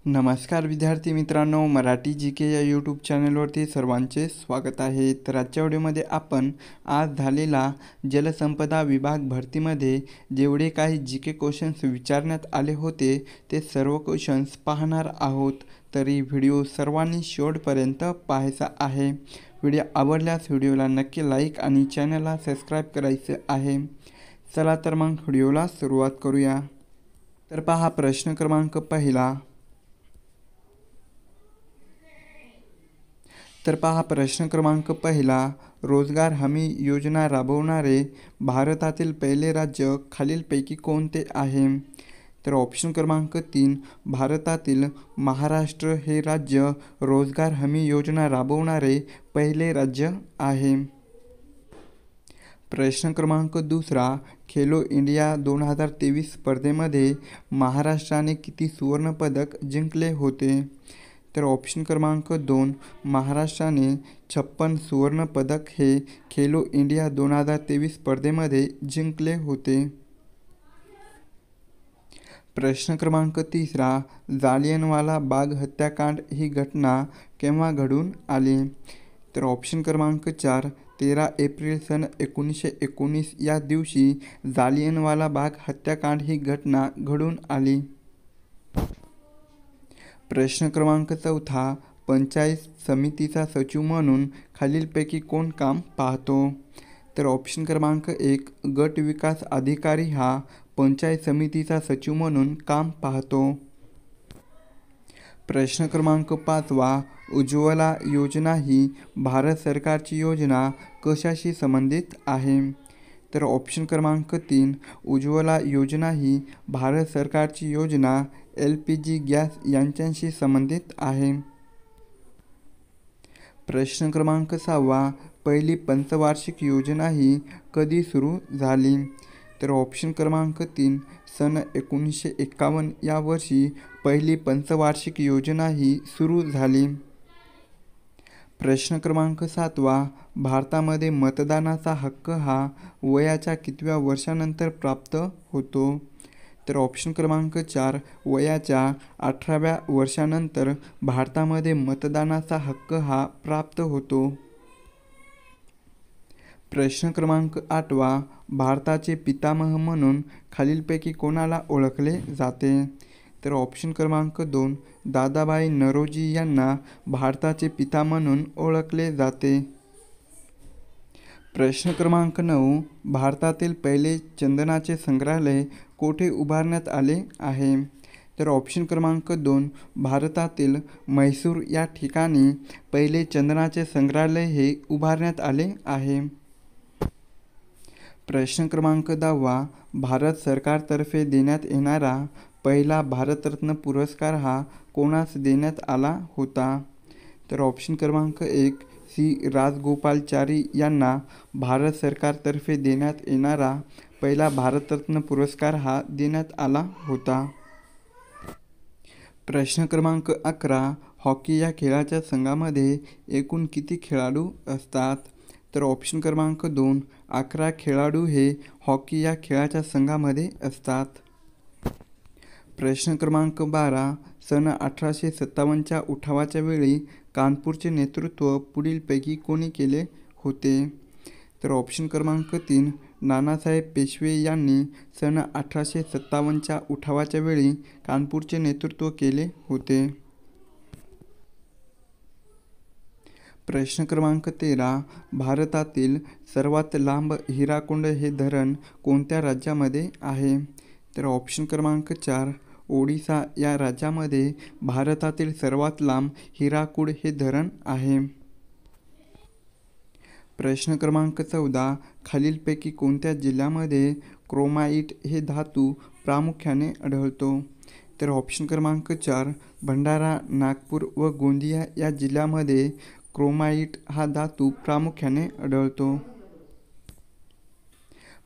नमस्कार विद्यार्थी मित्रांनो, मराठी जी के या यूट्यूब चॅनलवरती सर्वांचे स्वागत आहे। तर आजच्या व्हिडिओमध्ये आपण आज झालेला जलसंपदा विभाग भरतीमध्ये जेवढे काही जी के क्वेश्चन्स विचारण्यात आले होते ते सर्व क्वेश्चन्स पाहणार आहोत। तरी व्हिडिओ सर्वांनी शेवटपर्यंत पाहायचा आहे। व्हिडिओ आवडल्यास व्हिडिओला नक्की लाईक आणि चॅनलला सबस्क्राईब करायचे आहे। चला तर मग व्हिडिओला सुरुवात करूया। तर पहा प्रश्न क्रमांक पहिला। प्रश्न क्रमांक पहिला, रोजगार हमी योजना राबवणारे भारतातील पहिले राज्य खालीलपैकी कोणते आहे? तर ऑप्शन क्रमांक 3, भारतातील महाराष्ट्र हे राज्य रोजगार हमी योजना राबवणारे पहिले राज्य आहे। प्रश्न क्रमांक दुसरा, खेलो इंडिया 2023 स्पर्धेमध्ये महाराष्ट्राने किती सुवर्णपदक जिंकले होते? तर ऑप्शन क्रमांक 2, महाराष्ट्राने 56 सुवर्णपदक हे खेलो इंडिया 2023 स्पर्धेमध्ये जिंकले होते। प्रश्न क्रमांक तिसरा, जालियनवाला बाग हत्याकांड ही घटना केव्हा घडून आली? तर ऑप्शन क्रमांक 4, 13 एप्रिल सन 1919 या दिवशी जालियनवाला बाग हत्याकांड ही घटना घडून आली। प्रश्न क्रमांक चौथा, पंचायत समितीचा सचिव म्हणून खालीलपैकी कोण काम पाहतो? तर ऑप्शन क्रमांक 1, गट विकास अधिकारी हा पंचायत समितीचा सचिव म्हणून काम पाहतो। प्रश्न क्रमांक 5वा, उज्ज्वला योजना ही भारत सरकारची योजना कशाशी संबंधित आहे? तर ऑप्शन क्रमांक 3, उज्ज्वला योजना ही भारत सरकारची योजना LPG गॅस यांच्याशी संबंधित आहे। प्रश्न क्रमांक 6वा, पहिली पंचवार्षिक योजना ही कधी सुरू झाली? तर ऑप्शन क्रमांक 3, सन 1951 या वर्षी पहिली पंचवार्षिक योजना ही सुरू झाली। प्रश्न क्रमांक 7वा, भारतामध्ये मतदानाचा हक्क हा वयाच्या कितव्या वर्षानंतर प्राप्त होतो? तर ऑप्शन क्रमांक 4, वयाच्या 18व्या वर्षानंतर भारतामध्ये मतदानाचा हक्क हा प्राप्त होतो। प्रश्न क्रमांक 8वा, भारताचे पितामह म्हणून खालीलपैकी कोणाला ओळखले जाते? तर ऑप्शन क्रमांक 2, दादाभाई नौरोजी यांना भारताचे पिता म्हणून ओळखले जाते। प्रश्न क्रमांक 9, भारतातील पहिले चंदनाचे संग्रहालय कोठे उभारण्यात आले आहे? तर ऑप्शन क्रमांक 2, भारतातील म्हैसूर या ठिकाणी पहिले चंदनाचे संग्रहालय हे उभारण्यात आले आहे। प्रश्न क्रमांक 10वा, भारत सरकारतर्फे देण्यात येणारा पहिला भारतरत्न पुरस्कार हा कोणास देण्यात आला होता? तर ऑप्शन क्रमांक 1, सी राजगोपालाचारी यांना भारत सरकारतर्फे देण्यात येणारा पहिला भारतरत्न पुरस्कार हा देण्यात आला होता। प्रश्न क्रमांक 11, हॉकी या खेळाच्या संघामध्ये एकूण किती खेळाडू असतात? तर ऑप्शन क्रमांक 2, 11 खेळाडू हे हॉकी या खेळाच्या संघामध्ये असतात। प्रश्न क्रमांक 12, सन 1857च्या उठावाच्या वेळी कानपूरचे नेतृत्व पुढीलपैकी कोणी केले होते? तर ऑप्शन क्रमांक 3, नानासाहेब पेशवे यांनी सन 1857च्या उठावाच्या वेळी कानपूरचे नेतृत्व केले होते। प्रश्न क्रमांक 13, भारतातील सर्वात लांब हिराकुंड हे धरण कोणत्या राज्यामध्ये आहे? तर ऑप्शन क्रमांक 4, ओडिशा या राज्यामध्ये भारतातील सर्वात लांब हिराकूड हे धरण आहे। प्रश्न क्रमांक 14, खालीलपैकी कोणत्या जिल्ह्यामध्ये क्रोमाइट हे धातू प्रामुख्याने आढळतो? तर ऑप्शन क्रमांक 4, भंडारा, नागपूर व गोंदिया या जिल्ह्यामध्ये क्रोमाइट हा धातू प्रामुख्याने आढळतो।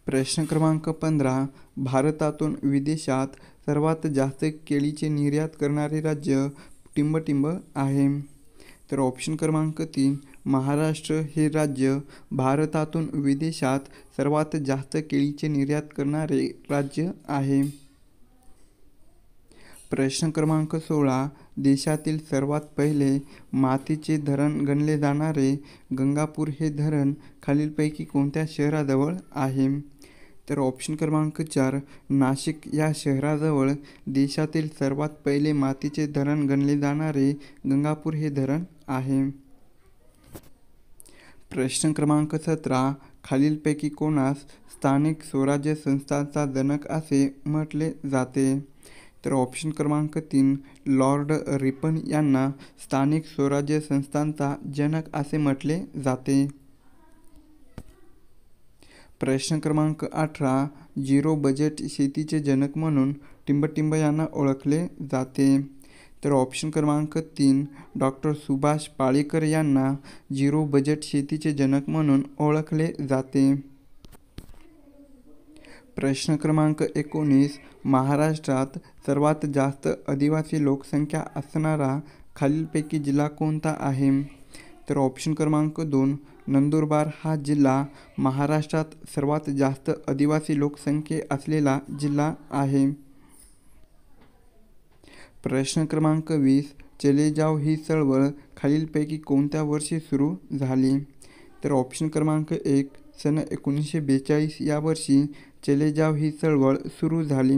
प्रश्न क्रमांक 15, भारतातून विदेशात सर्वात जास्त केळीची निर्यात करणारे राज्य टिंबटिंब आहे? तर ऑप्शन क्रमांक 3, महाराष्ट्र हे राज्य भारतातून विदेशात सर्वात जास्त केळीची निर्यात करणारे राज्य आहे। प्रश्न क्रमांक 16. देशातील सर्वात पहिले मातीचे धरण गणले जाणारे गंगापूर हे धरण खालीलपैकी कोणत्या शहराजवळ आहे? तर ऑप्शन क्रमांक 4. नाशिक या शहराजवळ देशातील सर्वात पहिले मातीचे धरण गणले जाणारे गंगापूर हे धरण आहे. प्रश्न क्रमांक 17. खालीलपैकी कोणास स्थानिक स्वराज्य संस्थांचा जनक असे म्हटले जाते? तर ऑप्शन क्रमांक 3. लॉर्ड रिपन यांना स्थानिक स्वराज्य संस्थांचा जनक असे म्हटले जाते. प्रश्न क्रमांक 18. झिरो बजेट शेतीचे जनक म्हणून टिंबटिंब यांना ओळखले जाते. तर ऑप्शन क्रमांक 3. डॉक्टर सुभाष पाळेकर यांना झिरो बजेट शेतीचे जनक म्हणून ओळखले जाते. प्रश्न क्रमांक 19. महाराष्ट्रात सर्वात जास्त आदिवासी लोकसंख्या असणारा खालीलपैकी जिल्हा कोणता आहे? तर ऑप्शन क्रमांक 2. नंदुरबार हा जिल्हा महाराष्ट्रात सर्वात जास्त आदिवासी लोकसंख्या असलेला जिल्हा आहे. प्रश्न क्रमांक 20. चले जाव ही चळवळ खालीलपैकी कोणत्या वर्षी सुरू झाली? तर ऑप्शन क्रमांक 1. सन 1942 या वर्षी चले जाव ही चळवळ सुरू झाली.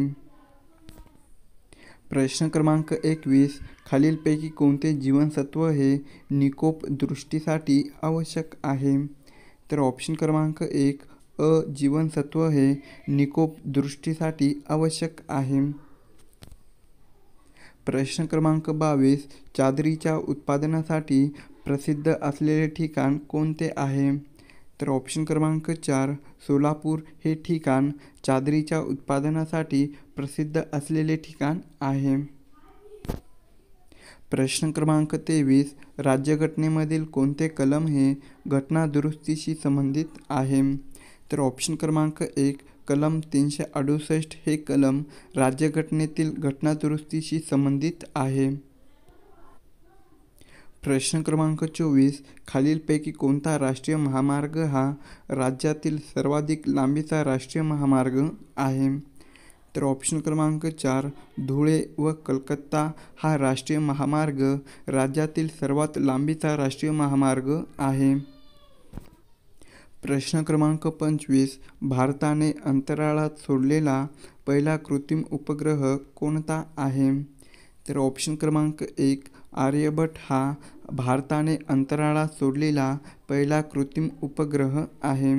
प्रश्न क्रमांक 21. खालीलपैकी कोणते जीवनसत्व हे निकोप दृष्टीसाठी आवश्यक आहे? तर ऑप्शन क्रमांक 1. अ जीवनसत्व हे निकोप दृष्टीसाठी आवश्यक आहे. प्रश्न क्रमांक 22. चादरीच्या उत्पादनासाठी प्रसिद्ध असलेले ठिकाण कोणते आहे? तर ऑप्शन क्रमांक 4. सोलापूर हे ठिकाण चादरीच्या उत्पादनासाठी प्रसिद्ध असलेले ठिकाण आहे. प्रश्न क्रमांक 23. राज्यघटनेमधील कोणते कलम हे घटना दुरुस्तीशी संबंधित आहे? तर ऑप्शन क्रमांक 1. कलम 368 हे कलम राज्यघटनेतील घटना दुरुस्तीशी संबंधित आहे. प्रश्न क्रमांक 24. खालीलपैकी कोणता राष्ट्रीय महामार्ग हा राज्यातील सर्वाधिक लांबीचा राष्ट्रीय महामार्ग आहे? तर ऑप्शन क्रमांक 4. धुळे व कलकत्ता हा राष्ट्रीय महामार्ग राज्यातील सर्वात लांबीचा राष्ट्रीय महामार्ग आहे. प्रश्न क्रमांक 25. भारताने अंतराळात सोडलेला पहिला कृत्रिम उपग्रह कोणता आहे? तर ऑप्शन क्रमांक 1. आर्यभट्ट हा भारताने अंतराळात सोडलेला पहिला कृत्रिम उपग्रह आहे.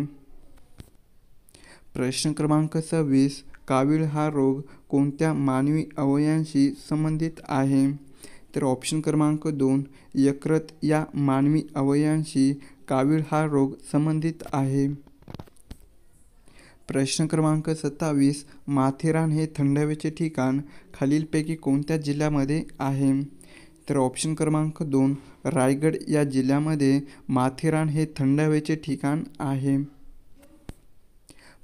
प्रश्न क्रमांक 26. कावीळ हा रोग कोणत्या मानवी अवयवांशी संबंधित आहे? तर ऑप्शन क्रमांक 2. यकृत या मानवी अवयवांशी कावीळ हा रोग संबंधित आहे. प्रश्न क्रमांक 27. माथेरान हे थंड हवेचे ठिकाण खालीलपैकी कोणत्या जिल्ह्यामध्ये आहे? तर ऑप्शन क्रमांक 2. रायगड या जिल्ह्यामध्ये माथेरान हे थंड हवेचे ठिकाण आहे.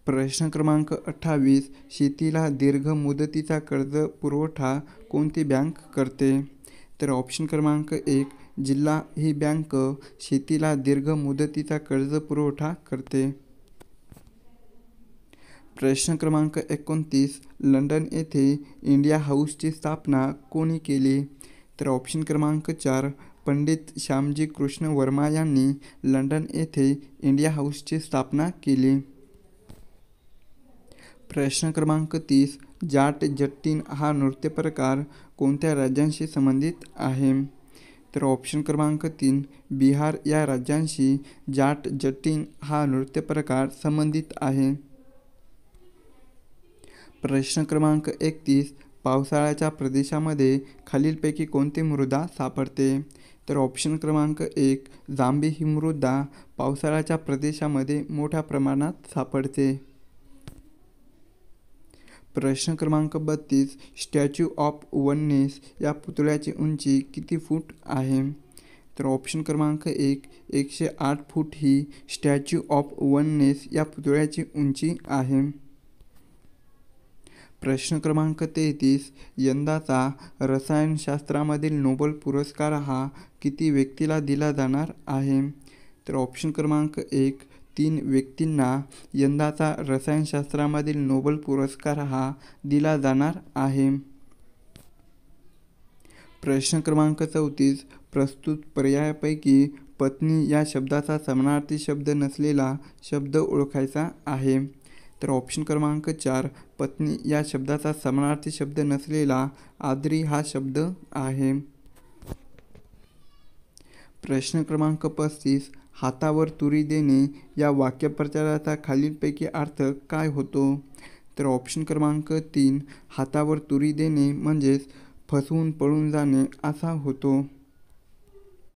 प्रश्न क्रमांक 28. शेतीला दीर्घ मुदतीचा कर्ज पुरवठा कोणती बँक करते? तर ऑप्शन क्रमांक 1. जिल्हा ही बँक शेतीला दीर्घ मुदतीचा कर्ज पुरवठा करते. प्रश्न क्रमांक 29. लंडन येथे इंडिया हाऊसची स्थापना कोणी केली? तर ऑप्शन क्रमांक 4. पंडित श्यामजी कृष्ण वर्मा यांनी लंडन येथे इंडिया हाऊसची स्थापना केली. प्रश्न क्रमांक 30. जाट जट्टीन हा नृत्यप्रकार कोणत्या राज्यांशी संबंधित आहे? तर ऑप्शन क्रमांक 3. बिहार या राज्यांशी जाट जट्टीन हा नृत्यप्रकार संबंधित आहे. प्रश्न क्रमांक 31. पावसाळ्याच्या प्रदेशामध्ये खालीलपैकी कोणती मृदा सापडते? तर ऑप्शन क्रमांक 1. जांभी ही मृदा पावसाळ्याच्या प्रदेशामध्ये मोठ्या प्रमाणात सापडते. प्रश्न क्रमांक 32. स्टॅच्यू ऑफ वननेस या पुतळ्याची उंची किती फूट आहे? तर ऑप्शन क्रमांक 1. 108 फूट ही स्टॅच्यू ऑफ वननेस या पुतळ्याची उंची आहे. प्रश्न क्रमांक 33. यंदाचा रसायनशास्त्रामधील नोबेल पुरस्कार हा किती व्यक्तीला दिला जाणार आहे? तर ऑप्शन क्रमांक 1. 3 व्यक्तींना यंदाचा रसायनशास्त्रामधील नोबेल पुरस्कार हा दिला जाणार आहे. प्रश्न क्रमांक 34. प्रस्तुत पर्यायापैकी पत्नी या शब्दाचा समानार्थी शब्द नसलेला शब्द ओळखायचा आहे. तर ऑप्शन क्रमांक 4. पत्नी या शब्दाचा समानार्थी शब्द नसलेला आदरी हा शब्द आहे. प्रश्न क्रमांक 35. हातावर तुरी देणे या वाक्यप्रचाराचा खालीलपैकी अर्थ काय होतो? तर ऑप्शन क्रमांक 3. हातावर तुरी देणे म्हणजेच फसवून पळून जाणे असा होतो.